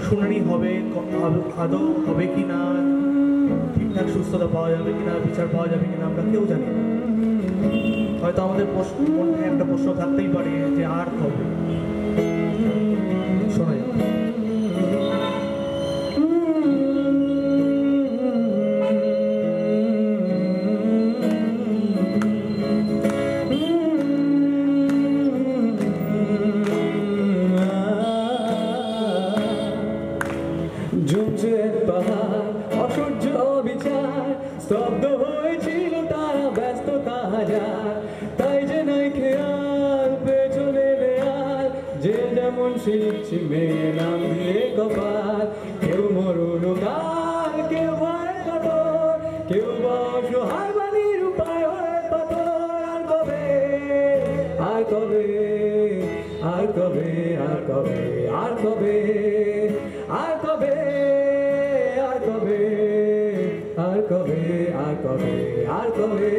শুনানি হবে, আদৌ হবে কি না, ঠিকঠাক সুস্থতা পাওয়া যাবে কিনা, বিচার পাওয়া যাবে কিনা, আমরা কেউ জানি না। হয়তো আমাদের মনে একটা প্রশ্ন থাকতেই পারে যে আর কবে। শোনা যাবে। স্তব্ধ হয়েছিল তারা, ব্যস্ততা হাজার, তাই যে নাই খেয়াল পেছনে দেয়াল, যে যেমন শিখছি মেয়ে নাম দিয়ে কপাল। কেউ মরুন কাল, কেউ ভয় কাতর, কেউ অসহায় বাণীর উপায় হয়ে পাথর। আর কবে, আর কবে, আর কবে, আর কবে, আর কবে, আর কবে, আর কবে, আর কবে, আর কবে, আর কবে,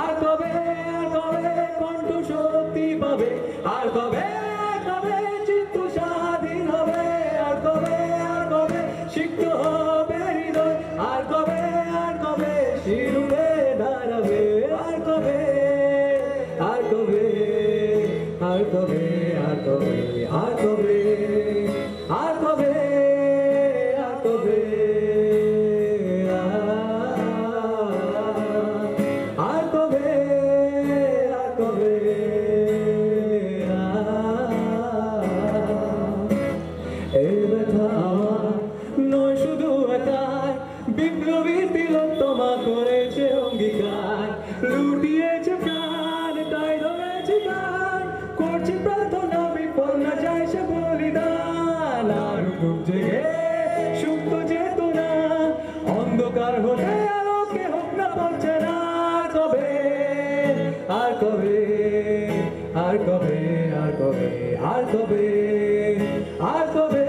আর কবে, আর কবে কণ্ঠ শক্তি পাবে, আর কবে, আর কবে চিত্ত স্বাধীন হবে, আর কবে, আর কবে সিক্ত হবে হৃদয়, আর কবে, আর কবে শিরুরে দাঁড়াবে, আর কবে, আর কবে, আর কবে, আর কবে, আর কবে, আর কবে, আর কবে, বিপ্লবীর তিলোত্তমা করেছে অঙ্গীকার, লুটিয়েছে প্রাণ তাই ধরেছে গান, করছে প্রার্থনা বিফল না যায় সে বলিদান। আর খুব জেগে সুপ্ত চেতনা, অন্ধকার হলে আলোকে হোক না পাচ্ছে না। আর কবে, আর কবে, আর কবে, আর কবে, আর কবে, আর কবে,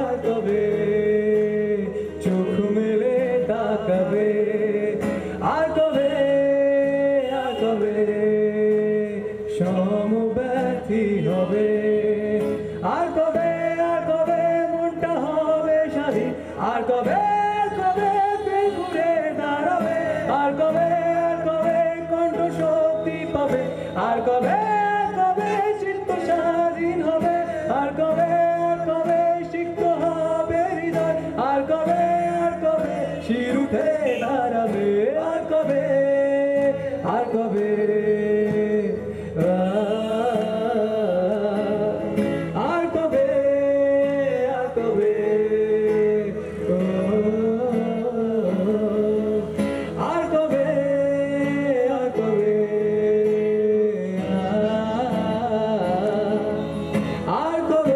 আর কবে চোখ মেলে তাকাবে, আর কবে, আর কবে সমব্যথী হবে, আর কবে, আর কবে মনটা হবে স্বাধীন, আর কবে, আর কবে ঘুরে দাঁড়াবে, আর কবে, আর কবে কণ্ঠ শক্তি পাবে, আর কবে, আর কবে চিত্ত স্বাধীন হবে, আর কবে, আর কবে সিক্ত হবে হৃদয়, আর কবে, আর কবে শির উঠে দাঁড়াবে, আর কবে, আর কবে, আর কবে, আর কবে, আর কবে, আর কবে, আর কবে, আর কবে।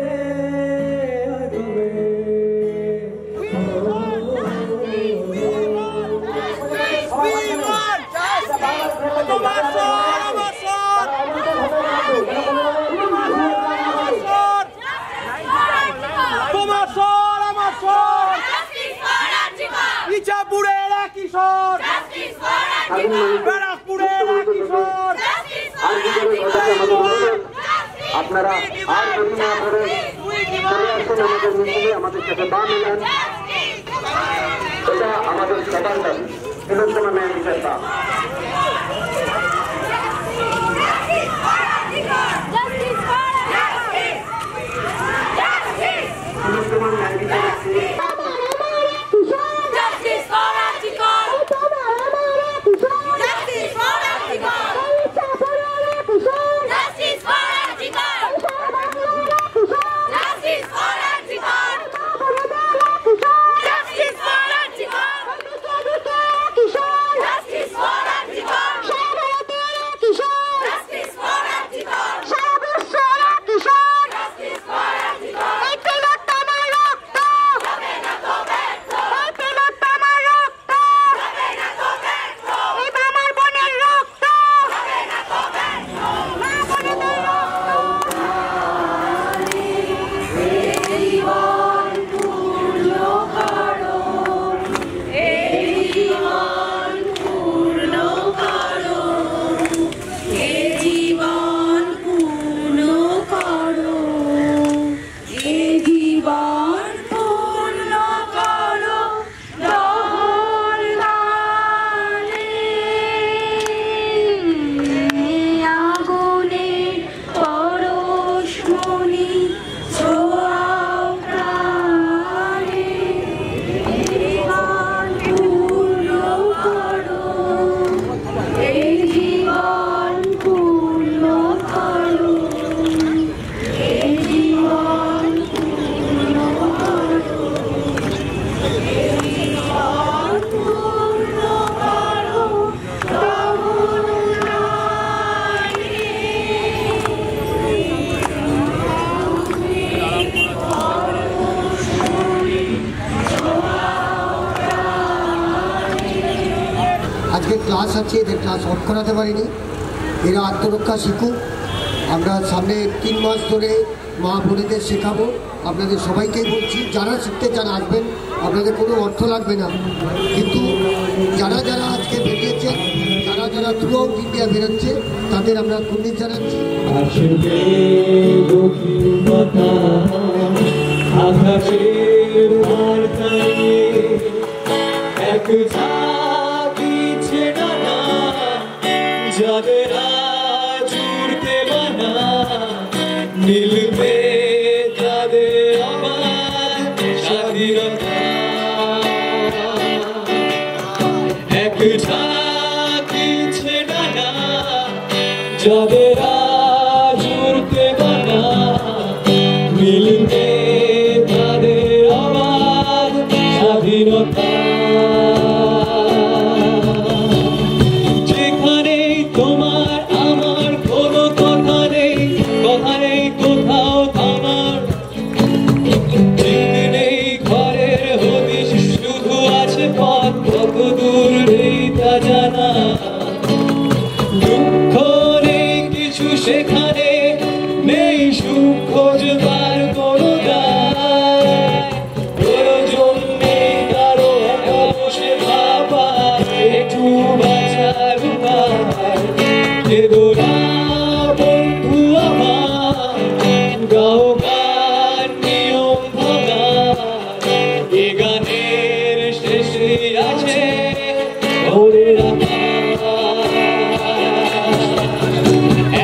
ইচাপুরের কিশোর, ব্যারাকপুরের কিশোর, আপনারা আর দেরি না করে চলে আসুন আমাদের মিছিলে, আমাদের সাথে পা মিলান। এটা আমাদের সবার দাবি, তিলোত্তমা ন্যায় বিচার পাক। তিলোত্তমা ন্যায় বিচার Justice for ক্লাস আছে, এদের ক্লাস অফ করাতে পারিনি। এরা আত্মরক্ষা শিখুক। আমরা সামনে 3 মাস ধরে মা বোনেদের শেখাবো। আপনাদের সবাইকেই বলছি, যারা শিখতে চান আসবেন, আপনাদের কোনো অর্থ লাগবে না। কিন্তু যারা যারা আজকে বেরিয়েছেন, যারা যারা থ্রু আউট ইন্ডিয়া বেরোচ্ছে, তাদের আমরা কুর্নিশ জানাচ্ছি। আসবে দক্ষিণ বাতাস আকাশের বার্তায় এক ঝাঁকি ছেড়া না, যাদের আজ উড়তে বানা মিলবে তাদের আবার স্বাধীনতা। এক ঝাঁকি ছেড়া না, যাদের আজ উড়তে বানা মিলবে তাদের আবার স্বাধীনতা। যেখানে তোমার আমার কোনো কথা নেই, কথা নেই কোথাও থামার, নেই ঘরের হদিশ, শুধু আছে পথ কত দূর নেই তা জানা। দুঃখ নেই কিছু সেখানে, নেই সুখ খোঁজবার কোনো দায়, প্রয়োজন নেই কারো একা বসে ভাবা একটু বাঁচার উপায়। কেঁদো না বন্ধু আমার, গাও গান নিয়ম ভাঙা, এ গানের শেষে আছে ভোরের আকাশ।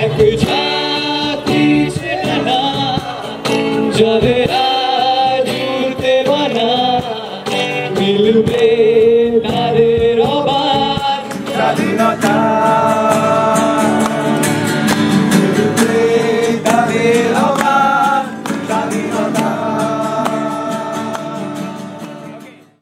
এক ঝাঁকি ছেড়া না, যাদের আজ উড়তে বানা মিলবে তাদের আবার স্বাধীনতা মিলবে তাদের আবার স্বাধীনতা।